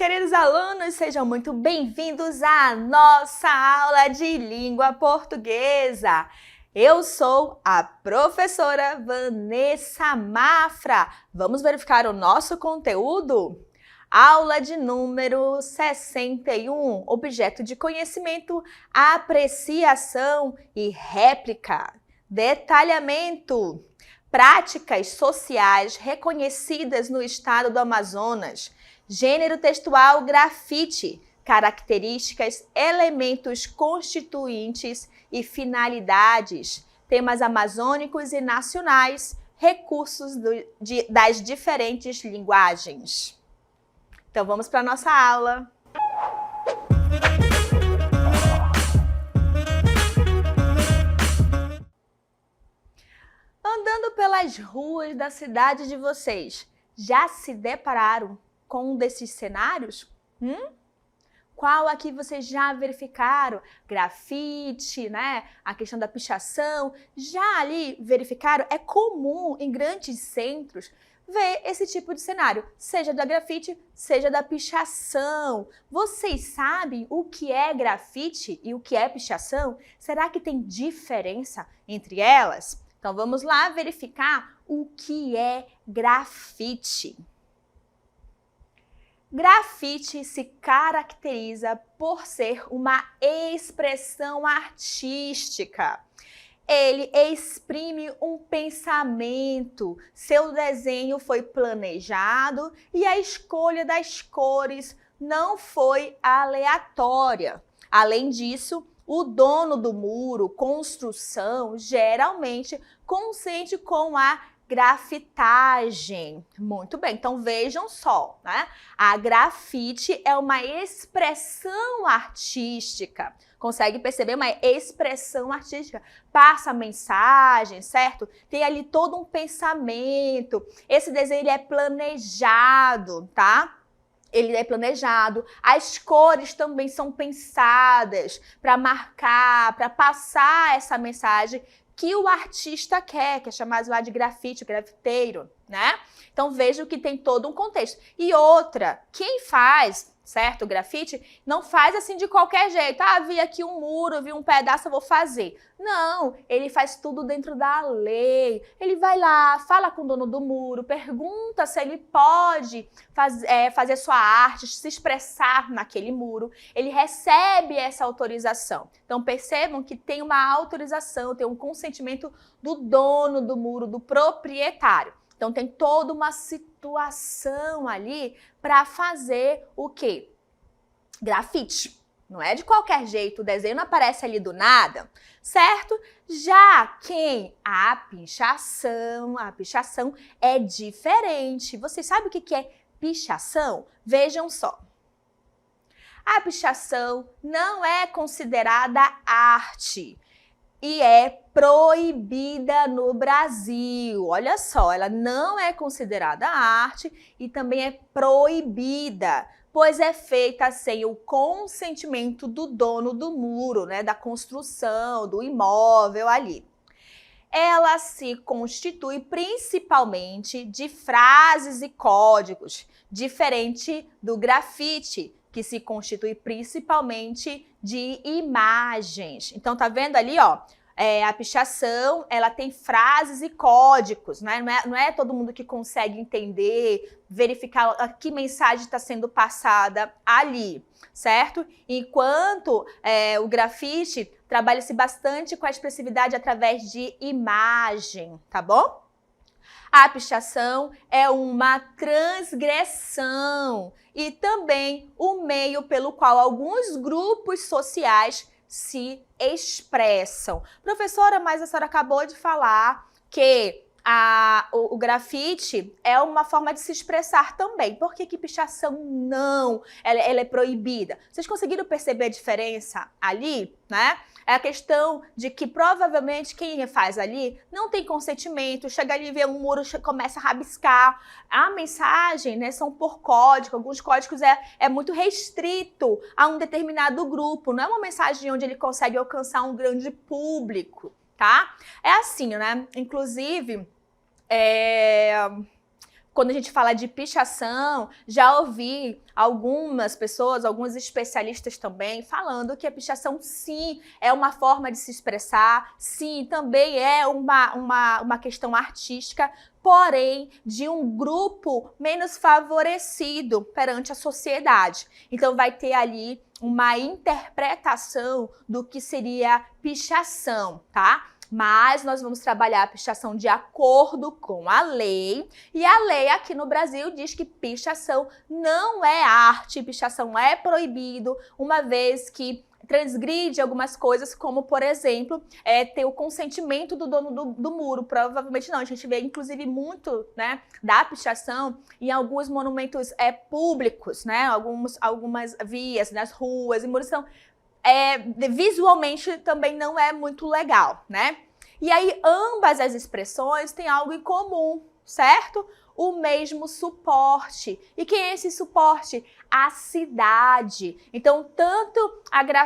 queridos alunos, sejam muito bem-vindos à nossa aula de língua portuguesa. Eu sou a professora Vanessa Mafra. Vamos verificar o nosso conteúdo? Aula de número 61, objeto de conhecimento, apreciação e réplica. Detalhamento. Práticas sociais reconhecidas no estado do Amazonas. Gênero textual grafite. Características, elementos constituintes e finalidades. Temas amazônicos e nacionais. Recursos das diferentes linguagens. Então vamos para a nossa aula. Andando pelas ruas da cidade de vocês, já se depararam com um desses cenários? Qual aqui vocês já verificaram? Grafite, né? A questão da pichação. Já ali verificaram? É comum em grandes centros ver esse tipo de cenário, seja da grafite, seja da pichação. Vocês sabem o que é grafite e o que é pichação? Será que tem diferença entre elas? Então vamos lá verificar o que é grafite. Grafite se caracteriza por ser uma expressão artística. Ele exprime um pensamento, seu desenho foi planejado e a escolha das cores não foi aleatória. Além disso, o dono do muro, construção, geralmente consente com a grafitagem. Muito bem, então vejam só, né? A grafite é uma expressão artística. Consegue perceber? Uma expressão artística. Passa mensagem, certo? Tem ali todo um pensamento. Esse desenho ele é planejado, tá? Ele é planejado, as cores também são pensadas para marcar, para passar essa mensagem que o artista quer, que é chamado lá de grafite, grafiteiro, né? Então vejam que tem todo um contexto. E outra, quem faz, certo, o grafite, não faz assim de qualquer jeito. Ah, vi aqui um muro, vi um pedaço, eu vou fazer. Não, ele faz tudo dentro da lei. Ele vai lá, fala com o dono do muro, pergunta se ele pode fazer sua arte, se expressar naquele muro. Ele recebe essa autorização. Então percebam que tem uma autorização, tem um consentimento do dono do muro, do proprietário. Então tem toda uma situação ali para fazer o quê? Grafite. Não é de qualquer jeito, o desenho não aparece ali do nada, certo? Já a pichação é diferente. Vocês sabem o que é pichação? Vejam só. A pichação não é considerada arte e é proibida no Brasil. Olha só, ela não é considerada arte e também é proibida, pois é feita sem o consentimento do dono do muro, né, da construção, do imóvel ali. Ela se constitui principalmente de frases e códigos, diferente do grafite, que se constitui principalmente de imagens. Então, tá vendo ali, ó? A pichação, ela tem frases e códigos, né? Não é todo mundo que consegue entender, verificar que mensagem está sendo passada ali, certo? Enquanto o grafite trabalha-se bastante com a expressividade através de imagem, tá bom? A pichação é uma transgressão e também o meio pelo qual alguns grupos sociais se expressam. Professora, mas a senhora acabou de falar que o grafite é uma forma de se expressar também. Por que pichação não? Ela é proibida. Vocês conseguiram perceber a diferença ali, né? É a questão de que provavelmente quem faz ali não tem consentimento, chega ali, vê um muro, começa a rabiscar. A mensagem, né, são por código, alguns códigos é muito restrito a um determinado grupo, não é uma mensagem onde ele consegue alcançar um grande público, tá? É assim, né? Inclusive, Quando a gente fala de pichação, já ouvi algumas pessoas, alguns especialistas também, falando que a pichação, sim, é uma forma de se expressar, sim, também é uma questão artística, porém, de um grupo menos favorecido perante a sociedade. Então, vai ter ali uma interpretação do que seria pichação, tá? Mas nós vamos trabalhar a pichação de acordo com a lei. E a lei aqui no Brasil diz que pichação não é arte, pichação é proibido, uma vez que transgride algumas coisas, como, por exemplo, ter o consentimento do dono do muro. Provavelmente não, a gente vê, inclusive, muito, né, da pichação em alguns monumentos públicos, né, algumas vias, nas ruas e muros. Então, visualmente também não é muito legal, né? E aí, ambas as expressões têm algo em comum, certo? O mesmo suporte. E quem é esse suporte? A cidade. Então, tanto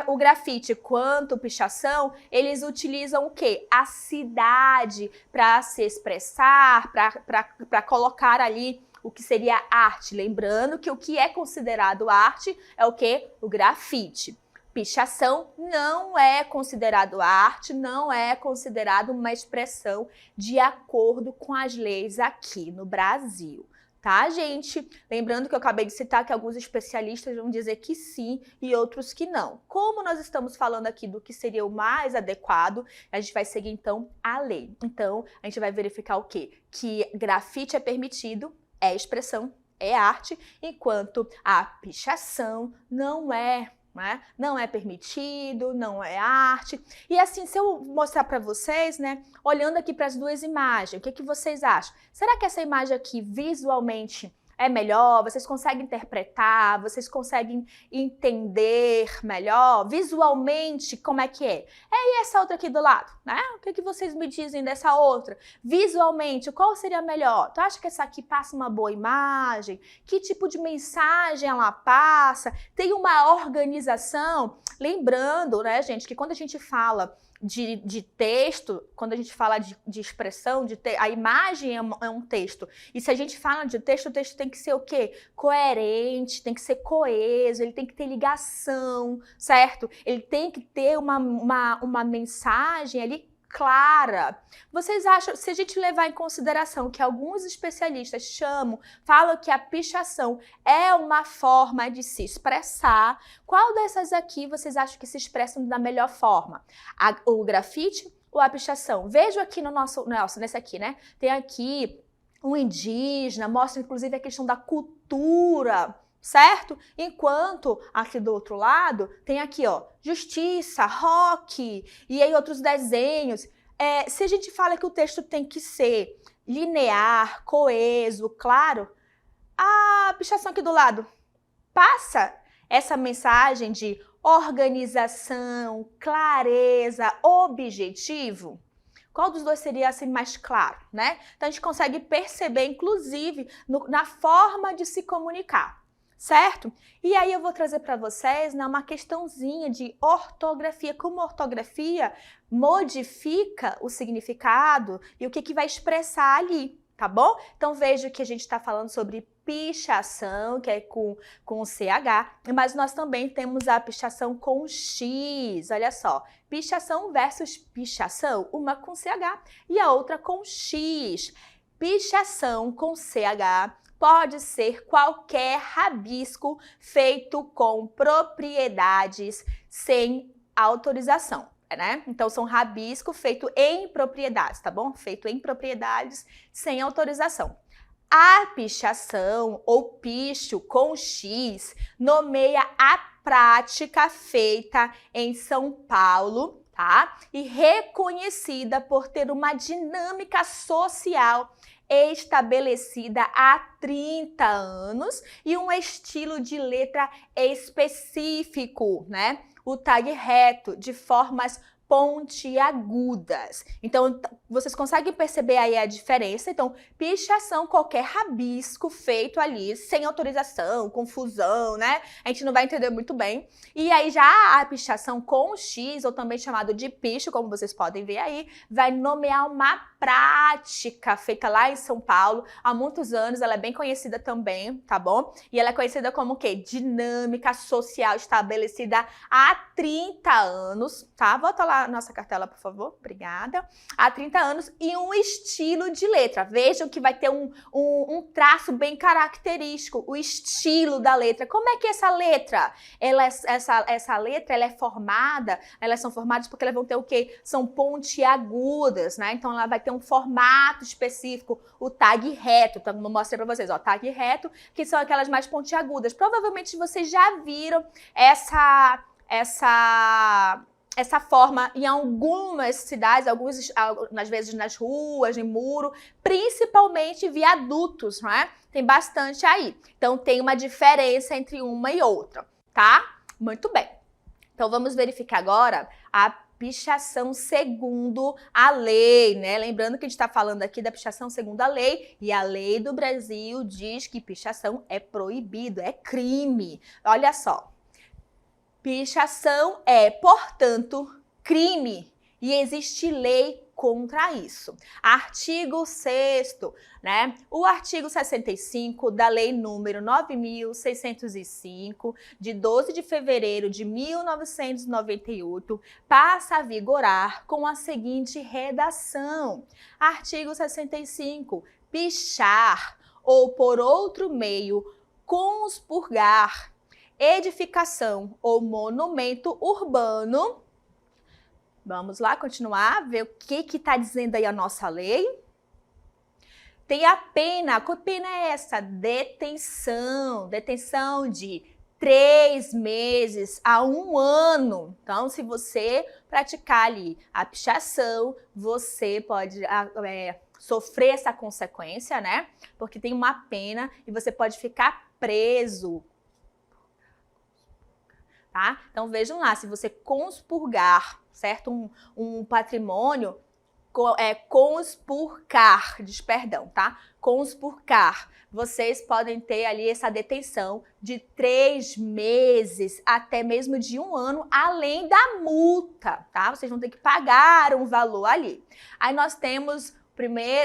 o grafite quanto a pichação, eles utilizam o quê? A cidade para se expressar, para colocar ali o que seria arte. Lembrando que o que é considerado arte é o quê? O grafite. Pichação não é considerado arte, não é considerado uma expressão de acordo com as leis aqui no Brasil, tá, gente? Lembrando que eu acabei de citar que alguns especialistas vão dizer que sim e outros que não. Como nós estamos falando aqui do que seria o mais adequado, a gente vai seguir, então, a lei. Então, a gente vai verificar o quê? Que grafite é permitido, é expressão, é arte, enquanto a pichação não é, né? Não é permitido, não é arte. E assim, se eu mostrar para vocês, né, olhando aqui para as duas imagens, o que vocês acham? Será que essa imagem aqui visualmente é melhor? Vocês conseguem interpretar? Vocês conseguem entender melhor? Visualmente, como é que é? E essa outra aqui do lado, né? O que vocês me dizem dessa outra? Visualmente, qual seria melhor? Tu acha que essa aqui passa uma boa imagem? Que tipo de mensagem ela passa? Tem uma organização? Lembrando, né, gente, que quando a gente fala de texto, quando a gente fala de expressão, a imagem é um texto. E se a gente fala de texto, o texto tem que ser o quê? Coerente, tem que ser coeso, ele tem que ter ligação, certo? Ele tem que ter uma mensagem ali clara. Vocês acham, se a gente levar em consideração que alguns especialistas falam que a pichação é uma forma de se expressar, qual dessas aqui vocês acham que se expressam da melhor forma? O grafite ou a pichação? Vejo aqui nesse aqui, né? Tem aqui um indígena, mostra inclusive a questão da cultura, certo? Enquanto aqui do outro lado tem aqui, ó, justiça, rock e aí outros desenhos. Se a gente fala que o texto tem que ser linear, coeso, claro, a pichação aqui do lado passa essa mensagem de organização, clareza, objetivo. Qual dos dois seria assim mais claro, né? Então a gente consegue perceber, inclusive, na forma de se comunicar. Certo? E aí eu vou trazer para vocês, né, uma questãozinha de ortografia, como a ortografia modifica o significado e o que vai expressar ali, tá bom? Então veja que a gente está falando sobre pichação, que é com CH, mas nós também temos a pichação com X, olha só, pichação versus pichação, uma com CH e a outra com X. Pichação com CH pode ser qualquer rabisco feito com propriedades sem autorização, né? Então, são rabisco feito em propriedades, tá bom? Feito em propriedades sem autorização. A pichação ou picho com X nomeia a prática feita em São Paulo, tá? E reconhecida por ter uma dinâmica social estabelecida há 30 anos e um estilo de letra específico, né? O tag reto, de formas pontiagudas. Então, vocês conseguem perceber aí a diferença? Então, pichação, qualquer rabisco feito ali, sem autorização, confusão, né? A gente não vai entender muito bem. E aí, já a pichação com X, ou também chamado de picho, como vocês podem ver aí, vai nomear uma prática feita lá em São Paulo há muitos anos. Ela é bem conhecida também, tá bom? E ela é conhecida como o quê? Dinâmica social estabelecida há 30 anos, tá? Volta lá nossa cartela, por favor. Obrigada. Há 30 anos e um estilo de letra. Vejam que vai ter um traço bem característico, o estilo da letra. Como é que essa letra? Essa letra, ela é formada, elas são formadas porque elas vão ter o quê? São pontiagudas, né? Então, ela vai ter um formato específico, o tag reto. Então, vou mostrar pra vocês, ó, tag reto, que são aquelas mais pontiagudas. Provavelmente vocês já viram essa forma em algumas cidades, às vezes nas ruas, em muro, principalmente viadutos, né? Tem bastante aí. Então, tem uma diferença entre uma e outra, tá? Muito bem. Então, vamos verificar agora a pichação segundo a lei, né? Lembrando que a gente está falando aqui da pichação segundo a lei, e a lei do Brasil diz que pichação é proibido, é crime. Olha só. Pichação é, portanto, crime e existe lei contra isso. Artigo 6º, né? O artigo 65 da Lei número 9.605, de 12 de fevereiro de 1998, passa a vigorar com a seguinte redação. Artigo 65. Pichar ou por outro meio conspurgar edificação ou monumento urbano. Vamos lá, continuar, ver o que está dizendo aí a nossa lei. Tem a pena. Que pena é essa? Detenção. Detenção de 3 meses a 1 ano. Então, se você praticar ali a pichação, você pode sofrer essa consequência, né? Porque tem uma pena e você pode ficar preso. Tá? Então, vejam lá, se você conspurgar, certo? Um patrimônio, conspurcar, perdão, tá? Conspurcar. Vocês podem ter ali essa detenção de 3 meses até mesmo de 1 ano, além da multa, tá? Vocês vão ter que pagar um valor ali. Aí nós temos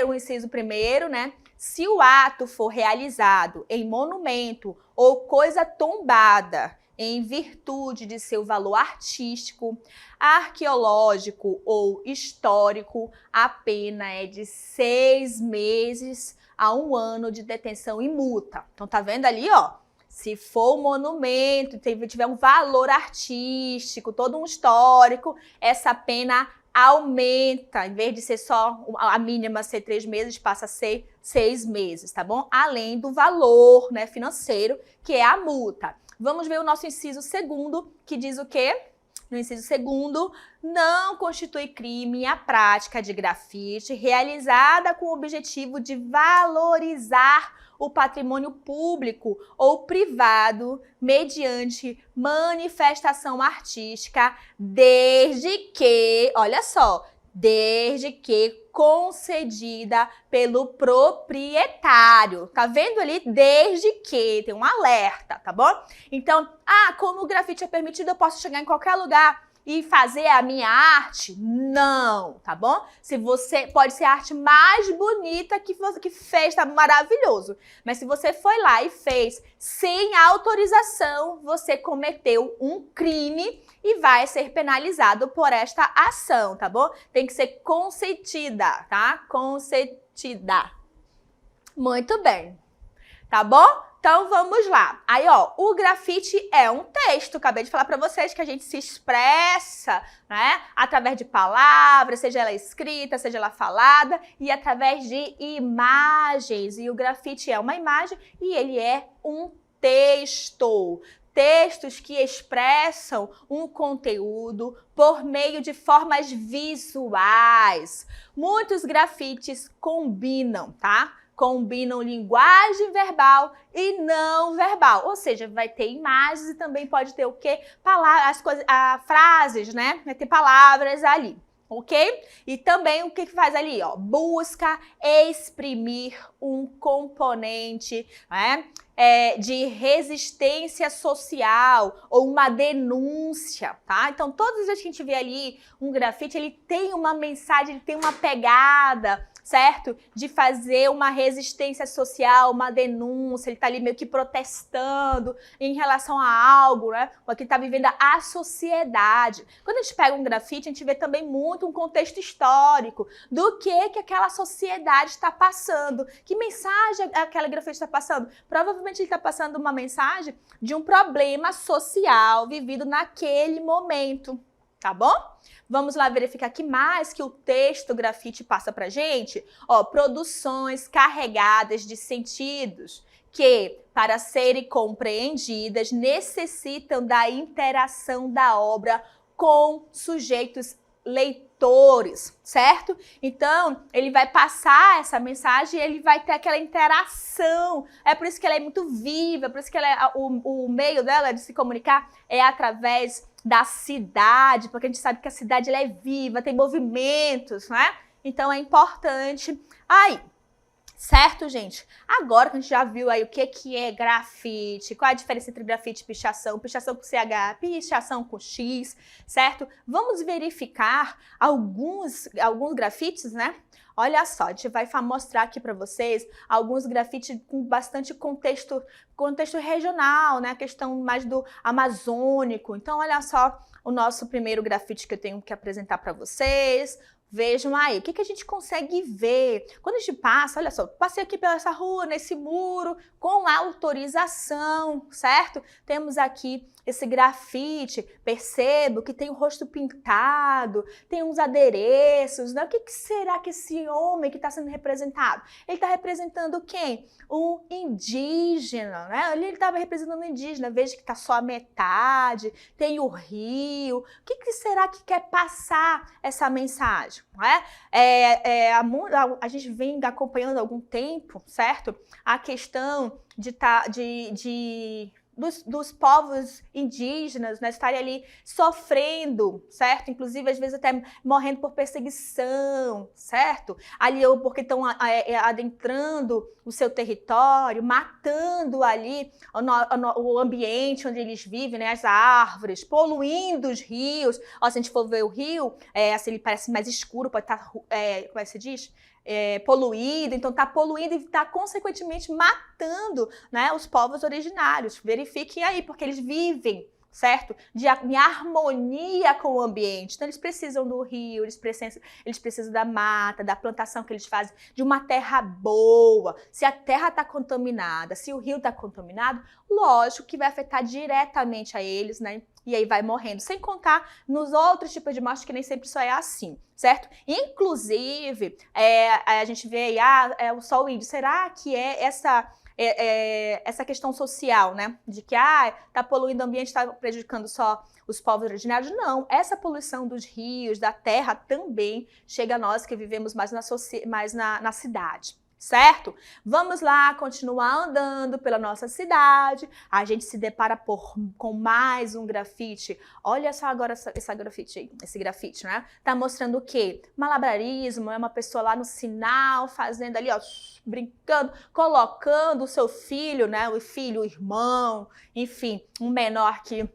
o inciso primeiro, né? Se o ato for realizado em monumento ou coisa tombada, em virtude de seu valor artístico, arqueológico ou histórico, a pena é de 6 meses a 1 ano de detenção e multa. Então, tá vendo ali, ó? Se for um monumento, tiver um valor artístico, todo um histórico, essa pena aumenta. Em vez de ser só a mínima ser 3 meses, passa a ser 6 meses, tá bom? Além do valor, né, financeiro, que é a multa. Vamos ver o nosso inciso 2º, que diz o quê? No inciso 2º, não constitui crime a prática de grafite realizada com o objetivo de valorizar o patrimônio público ou privado mediante manifestação artística, desde que, olha só, desde que concedida pelo proprietário. Tá vendo ali? Desde que, tem um alerta, tá bom? Então, como o grafite é permitido, eu posso chegar em qualquer lugar e fazer a minha arte? Não, tá bom? Se você pode ser a arte mais bonita que fez, tá maravilhoso. Mas se você foi lá e fez sem autorização, você cometeu um crime e vai ser penalizado por esta ação, tá bom? Tem que ser consentida, tá? Consentida. Muito bem. Tá bom? Então, vamos lá. Aí, ó, o grafite é um texto. Acabei de falar para vocês que a gente se expressa, né? Através de palavras, seja ela escrita, seja ela falada, e através de imagens. E o grafite é uma imagem e ele é um texto. Textos que expressam um conteúdo por meio de formas visuais. Muitos grafites combinam, tá? combinam linguagem verbal e não verbal. Ou seja, vai ter imagens e também pode ter o quê? Palavras, frases, né? Vai ter palavras ali. Ok? E também o que faz ali, ó? Busca exprimir um componente, né? De resistência social ou uma denúncia, tá? Então, todas as vezes que a gente vê ali um grafite, ele tem uma mensagem, ele tem uma pegada, certo? De fazer uma resistência social, uma denúncia, ele tá ali meio que protestando em relação a algo, né? O que tá vivendo a sociedade. Quando a gente pega um grafite, a gente vê também muito um contexto histórico do que aquela sociedade está passando. Que mensagem aquela grafite está passando? Provavelmente ele está passando uma mensagem de um problema social vivido naquele momento, tá bom? Vamos lá verificar aqui mais que o texto grafite passa pra gente. Ó, produções carregadas de sentidos que, para serem compreendidas, necessitam da interação da obra com sujeitos leitores, certo? Então, ele vai passar essa mensagem e ele vai ter aquela interação. É por isso que ela é muito viva, é por isso que o meio dela de se comunicar é através da cidade, porque a gente sabe que a cidade ela é viva, tem movimentos, né? Então, é importante. Aí, certo, gente? Agora que a gente já viu aí o que é grafite, qual é a diferença entre grafite e pichação, pichação com CH, pichação com X, certo? Vamos verificar alguns grafites, né? Olha só, a gente vai mostrar aqui para vocês alguns grafites com bastante contexto regional, né? A questão mais do amazônico. Então, olha só o nosso primeiro grafite que eu tenho que apresentar para vocês. Vejam aí, o que a gente consegue ver? Quando a gente passa, olha só, passei aqui pela essa rua, nesse muro, com autorização, certo? Temos aqui esse grafite, percebo que tem o rosto pintado, tem uns adereços, né? O que será que esse homem que está sendo representado? Ele está representando quem? Um indígena, né? Ele estava representando um indígena, veja que está só a metade, tem o rio. O que será que quer passar essa mensagem? Não é? A gente vem acompanhando há algum tempo, certo? A questão dos povos indígenas, né, estarem ali sofrendo, certo? Inclusive, às vezes até morrendo por perseguição, certo? Ali ou porque estão adentrando o seu território, matando ali o ambiente onde eles vivem, né, as árvores, poluindo os rios. Ó, se a gente for ver o rio, assim, ele parece mais escuro, pode estar, como é que se diz? Poluído, então está poluindo e está consequentemente matando, né, os povos originários. Verifiquem aí, porque eles vivem, certo? Em harmonia com o ambiente. Então eles precisam do rio, eles precisam da mata, da plantação que eles fazem, de uma terra boa. Se a terra está contaminada, se o rio está contaminado, lógico que vai afetar diretamente a eles, né? E aí vai morrendo, sem contar nos outros tipos de morte que nem sempre só é assim, certo? Inclusive, a gente vê aí, só o índio, será que é essa questão social, né? De que tá poluindo o ambiente, está prejudicando só os povos originários? Não, essa poluição dos rios, da terra também chega a nós que vivemos mais na cidade. Certo? Vamos lá, continuar andando pela nossa cidade. A gente se depara com mais um grafite. Olha só agora esse grafite, né? Tá mostrando o quê? Malabarismo, é uma pessoa lá no sinal, fazendo ali, ó, brincando, colocando o seu filho, né? O irmão, enfim, um menor que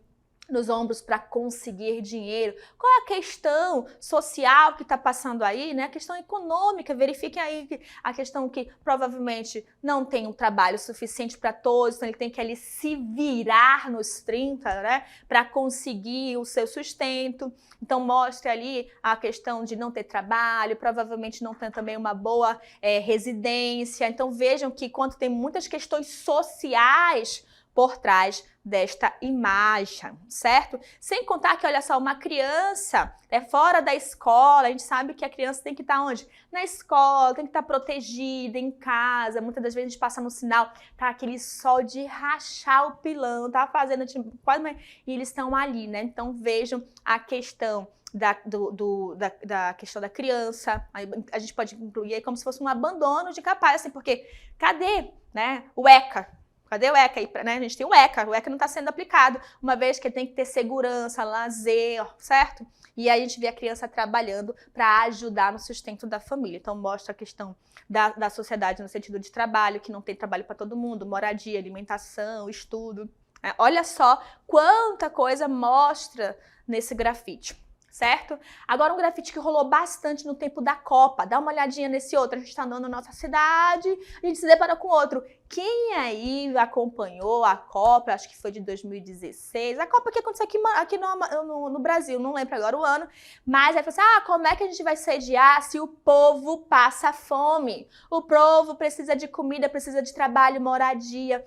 nos ombros para conseguir dinheiro. Qual é a questão social que está passando aí, né? A questão econômica, verifiquem aí a questão que provavelmente não tem um trabalho suficiente para todos, então ele tem que ali se virar nos 30, né? Para conseguir o seu sustento. Então mostre ali a questão de não ter trabalho, provavelmente não tem também uma boa residência. Então vejam que quando tem muitas questões sociais por trás desta imagem, certo? Sem contar que, olha só, uma criança fora da escola, a gente sabe que a criança tem que estar onde? Na escola, tem que estar protegida, em casa. Muitas das vezes a gente passa no sinal, tá aquele sol de rachar o pilão, tá fazendo quase, e eles estão ali, né? Então vejam a questão da questão da criança. A gente pode incluir aí como se fosse um abandono de capaz, assim, porque cadê, né, o ECA? Cadê o ECA aí? Né? A gente tem o ECA não está sendo aplicado, uma vez que tem que ter segurança, lazer, certo? E aí a gente vê a criança trabalhando para ajudar no sustento da família. Então mostra a questão da sociedade no sentido de trabalho, que não tem trabalho para todo mundo, moradia, alimentação, estudo. Olha só quanta coisa mostra nesse grafite, certo? Agora um grafite que rolou bastante no tempo da Copa. Dá uma olhadinha nesse outro. A gente está andando na nossa cidade, a gente se depara com outro. Quem aí acompanhou a Copa, acho que foi de 2016, a Copa que aconteceu aqui no Brasil, não lembro agora o ano, mas aí falou assim, como é que a gente vai sediar se o povo passa fome? O povo precisa de comida, precisa de trabalho, moradia,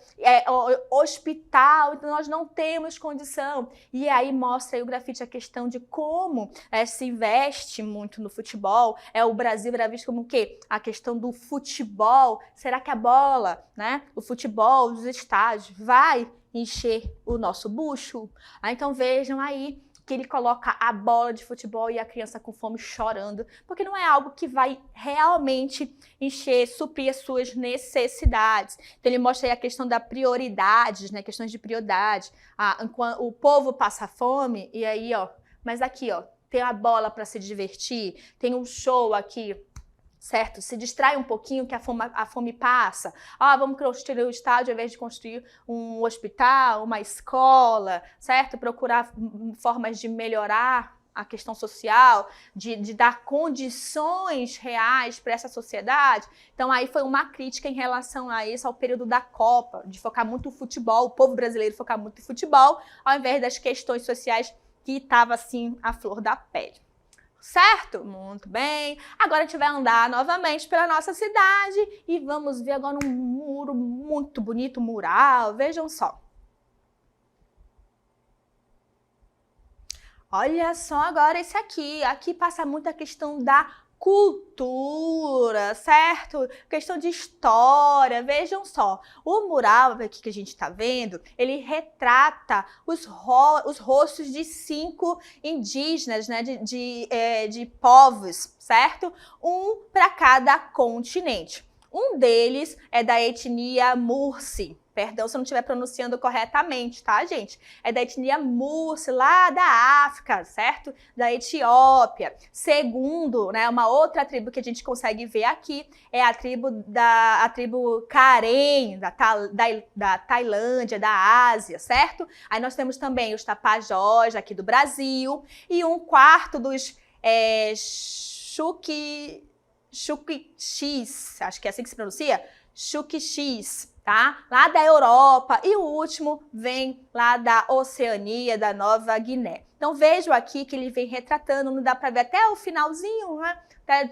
hospital, então nós não temos condição. E aí mostra aí o grafite a questão de como se investe muito no futebol. O Brasil era visto como o quê? A questão do futebol. Será que a bola, né? O futebol, os estádios, vai encher o nosso bucho? Então vejam aí que ele coloca a bola de futebol e a criança com fome chorando, porque não é algo que vai realmente encher, suprir as suas necessidades. Então ele mostra aí a questão da prioridades, né? Questões de prioridade. O povo passa fome e aí, mas aqui, tem a bola para se divertir, tem um show aqui, certo? Se distrai um pouquinho que a fome passa. Vamos construir um estádio ao invés de construir um hospital, uma escola, certo? Procurar formas de melhorar a questão social, de dar condições reais para essa sociedade. Então aí foi uma crítica em relação a isso, ao período da Copa, de focar muito no futebol, o povo brasileiro focar muito no futebol, ao invés das questões sociais que estavam assim à flor da pele. Certo? Muito bem. Agora a gente vai andar novamente pela nossa cidade e vamos ver agora um muro muito bonito, mural. Vejam só. Olha só agora esse aqui. Aqui passa muito a questão da cultura, certo? Questão de história. Vejam só, o mural aqui que a gente está vendo, ele retrata os rostos de 5 indígenas, né? De povos, certo? Um para cada continente. Um deles é da etnia Mursi. Perdão se eu não estiver pronunciando corretamente, tá, gente? É da etnia Mursi, lá da África, certo? Da Etiópia. Segundo, né, uma outra tribo que a gente consegue ver aqui é a tribo Karen, da Tailândia, da Ásia, certo? Aí nós temos também os Tapajós aqui do Brasil e um quarto dos Chuquichis, acho que é assim que se pronuncia, Chuquichis, tá? Lá da Europa, e o último vem lá da Oceania, da Nova Guiné. Então vejam aqui que ele vem retratando, não dá para ver até o finalzinho, né?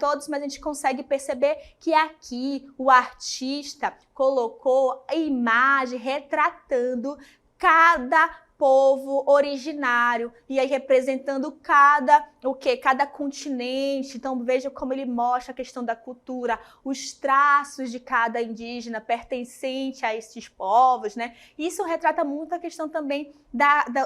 Todos, mas a gente consegue perceber que aqui o artista colocou a imagem retratando cada povo originário, e aí representando cada continente. Então veja como ele mostra a questão da cultura, os traços de cada indígena pertencente a esses povos, né? Isso retrata muito a questão também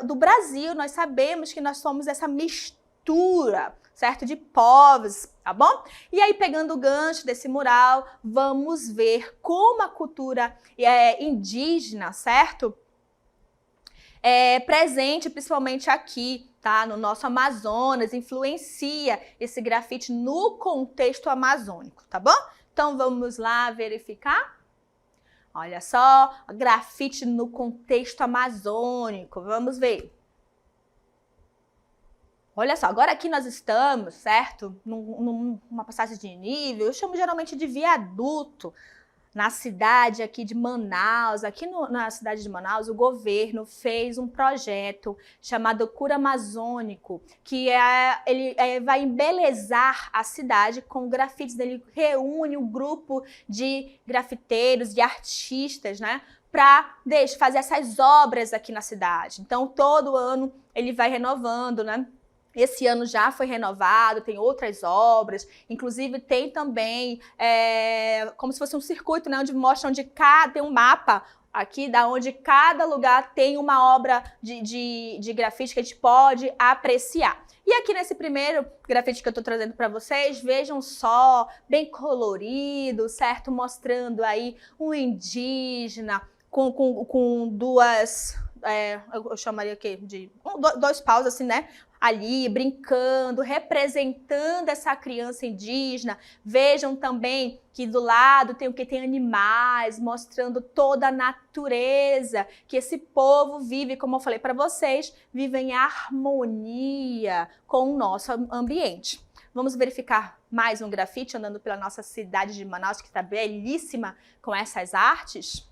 do Brasil. Nós sabemos que nós somos essa mistura, certo? De povos, tá bom? E aí, pegando o gancho desse mural, vamos ver como a cultura indígena, certo? Presente principalmente aqui, tá? No nosso Amazonas, influencia esse grafite no contexto amazônico, tá bom? Então vamos lá verificar. Olha só, grafite no contexto amazônico, vamos ver. Olha só, agora aqui nós estamos, certo? Numa passagem de nível, eu chamo geralmente de viaduto. Na cidade aqui de Manaus, na cidade de Manaus, o governo fez um projeto chamado Cura Amazônico, que ele vai embelezar a cidade com grafites. Ele reúne um grupo de grafiteiros, de artistas, né, para fazer essas obras aqui na cidade. Então, todo ano ele vai renovando, né? Esse ano já foi renovado, tem outras obras, inclusive tem também como se fosse um circuito, né, onde mostra tem um mapa Aqui, da onde cada lugar tem uma obra de grafite que a gente pode apreciar. E aqui nesse primeiro grafite que eu tô trazendo para vocês, vejam só, bem colorido, certo? Mostrando aí um indígena com duas, eu chamaria aqui de dois paus assim, né? Ali, brincando, representando essa criança indígena. Vejam também que do lado tem o que? Tem animais, mostrando toda a natureza, que esse povo vive, como eu falei para vocês, vive em harmonia com o nosso ambiente. Vamos verificar mais um grafite andando pela nossa cidade de Manaus, que está belíssima com essas artes?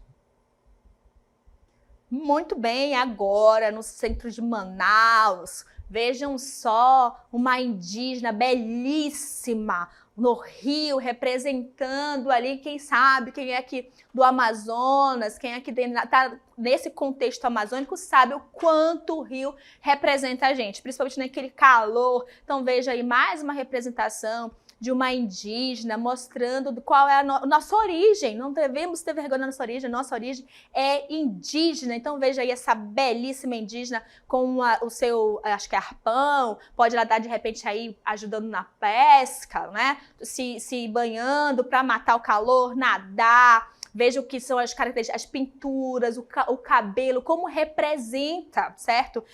Muito bem, agora no centro de Manaus. Vejam só, uma indígena belíssima no Rio, representando ali, quem sabe, quem é aqui do Amazonas, quem é que está nesse contexto amazônico, sabe o quanto o Rio representa a gente, principalmente naquele calor. Então veja aí mais uma representação de uma indígena, mostrando qual é a nossa origem. Não devemos ter vergonha da nossa origem é indígena. Então veja aí essa belíssima indígena com o seu, acho que é arpão, pode lá dar de repente aí ajudando na pesca, né? Se banhando para matar o calor, nadar. Veja o que são as características, as pinturas, o cabelo, como representa, certo?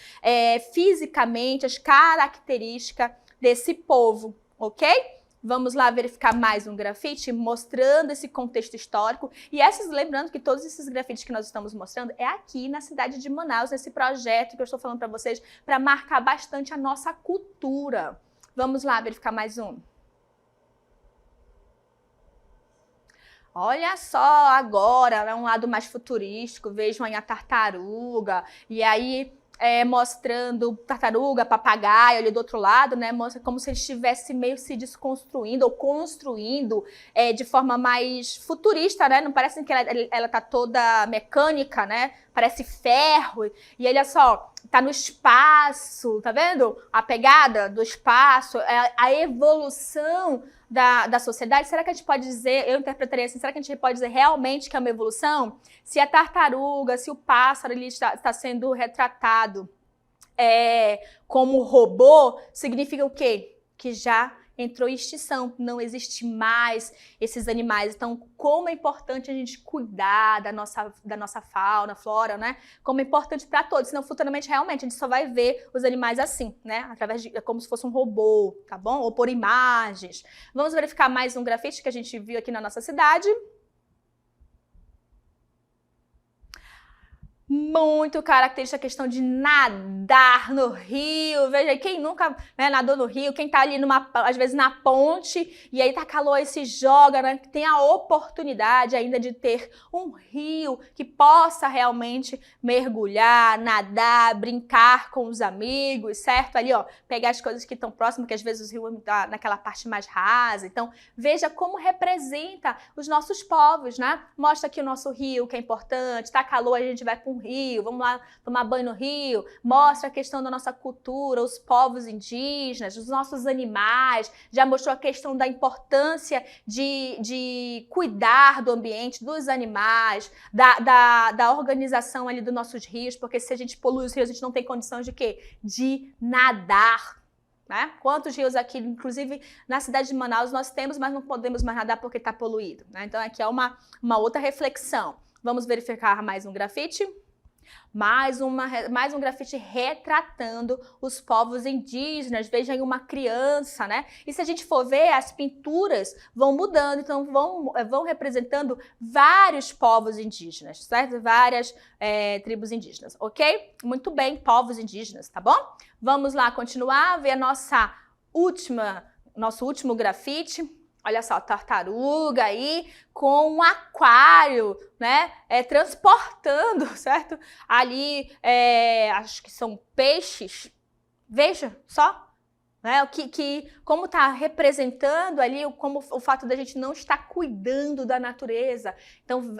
Fisicamente, as características desse povo, ok? Vamos lá verificar mais um grafite mostrando esse contexto histórico. E lembrando que todos esses grafites que nós estamos mostrando é aqui na cidade de Manaus, nesse projeto que eu estou falando para vocês, para marcar bastante a nossa cultura. Vamos lá verificar mais um. Olha só agora, um lado mais futurístico, vejam aí a tartaruga, e aí mostrando tartaruga, papagaio ali do outro lado, né? Mostra como se ele estivesse meio se desconstruindo ou construindo de forma mais futurista, né? Não parece que ela tá toda mecânica, né? Parece ferro. E olha só, tá no espaço, tá vendo? A pegada do espaço, a evolução da sociedade. Será que a gente pode dizer, eu interpretaria assim, será que a gente pode dizer realmente que é uma evolução? Se a tartaruga, se o pássaro ele está sendo retratado como robô, significa o quê? Que já entrou em extinção, não existe mais esses animais. Então, como é importante a gente cuidar da nossa fauna, flora, né? Como é importante para todos, senão futuramente realmente a gente só vai ver os animais assim, né? Através como se fosse um robô, tá bom? Ou por imagens. Vamos verificar mais um grafite que a gente viu aqui na nossa cidade. Muito característica a questão de nadar no rio. Veja, quem nunca nadou no rio, quem tá ali às vezes na ponte e aí tá calor e se joga, né? Tem a oportunidade ainda de ter um rio que possa realmente mergulhar, nadar, brincar com os amigos, certo? Ali, ó, pegar as coisas que estão próximas, que às vezes o rio tá naquela parte mais rasa. Então, veja como representa os nossos povos, né? Mostra aqui o nosso rio, que é importante, tá calor, a gente vai para um rio, vamos lá tomar banho no rio, mostra a questão da nossa cultura, os povos indígenas, os nossos animais, já mostrou a questão da importância de cuidar do ambiente, dos animais, da organização ali dos nossos rios, porque se a gente polui os rios, a gente não tem condições de quê? De nadar. Né? Quantos rios aqui, inclusive na cidade de Manaus, nós temos, mas não podemos mais nadar porque está poluído. Né? Então aqui é uma outra reflexão. Vamos verificar mais um grafite? Mais um grafite retratando os povos indígenas. Veja aí uma criança, né? E se a gente for ver, as pinturas vão mudando, então vão representando vários povos indígenas, certo? Várias tribos indígenas, ok? Muito bem, povos indígenas, tá bom? Vamos lá continuar, ver nosso último grafite. Olha só, tartaruga aí com um aquário, né? Transportando, certo? Ali, acho que são peixes. Veja só. né? Como está representando ali, como o fato da gente não estar cuidando da natureza. Então,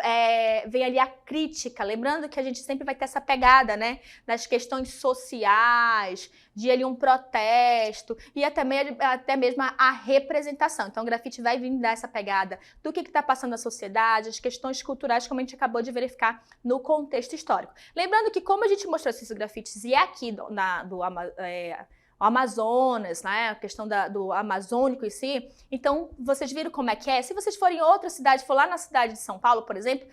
vem ali a crítica, lembrando que a gente sempre vai ter essa pegada, né? Das questões sociais, de ali um protesto e até mesmo a representação. Então, o grafite vai vir dar essa pegada do que está passando na sociedade, as questões culturais, como a gente acabou de verificar no contexto histórico. Lembrando que, como a gente mostrou esses grafites e aqui do o Amazonas, né, a questão do amazônico em si. Então, vocês viram como é que é? Se vocês forem em outra cidade, for lá na cidade de São Paulo, por exemplo,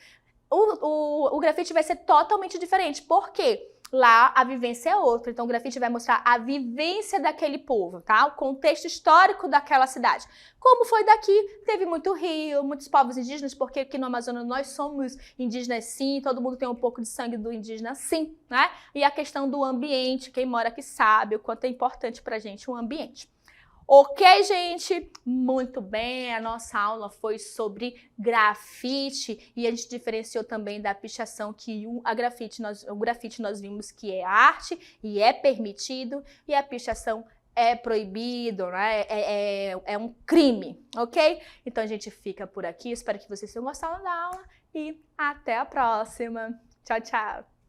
o grafite vai ser totalmente diferente. Por quê? Lá a vivência é outra, então o grafite vai mostrar a vivência daquele povo, tá? O contexto histórico daquela cidade. Como foi daqui, teve muito rio, muitos povos indígenas, porque aqui no Amazonas nós somos indígenas sim, todo mundo tem um pouco de sangue do indígena sim, né? E a questão do ambiente, quem mora aqui sabe o quanto é importante pra gente o ambiente. Ok, gente? Muito bem, a nossa aula foi sobre grafite e a gente diferenciou também da pichação que o grafite nós vimos que é arte e é permitido e a pichação é proibido, né? É um crime, ok? Então a gente fica por aqui, espero que vocês tenham gostado da aula e até a próxima. Tchau, tchau!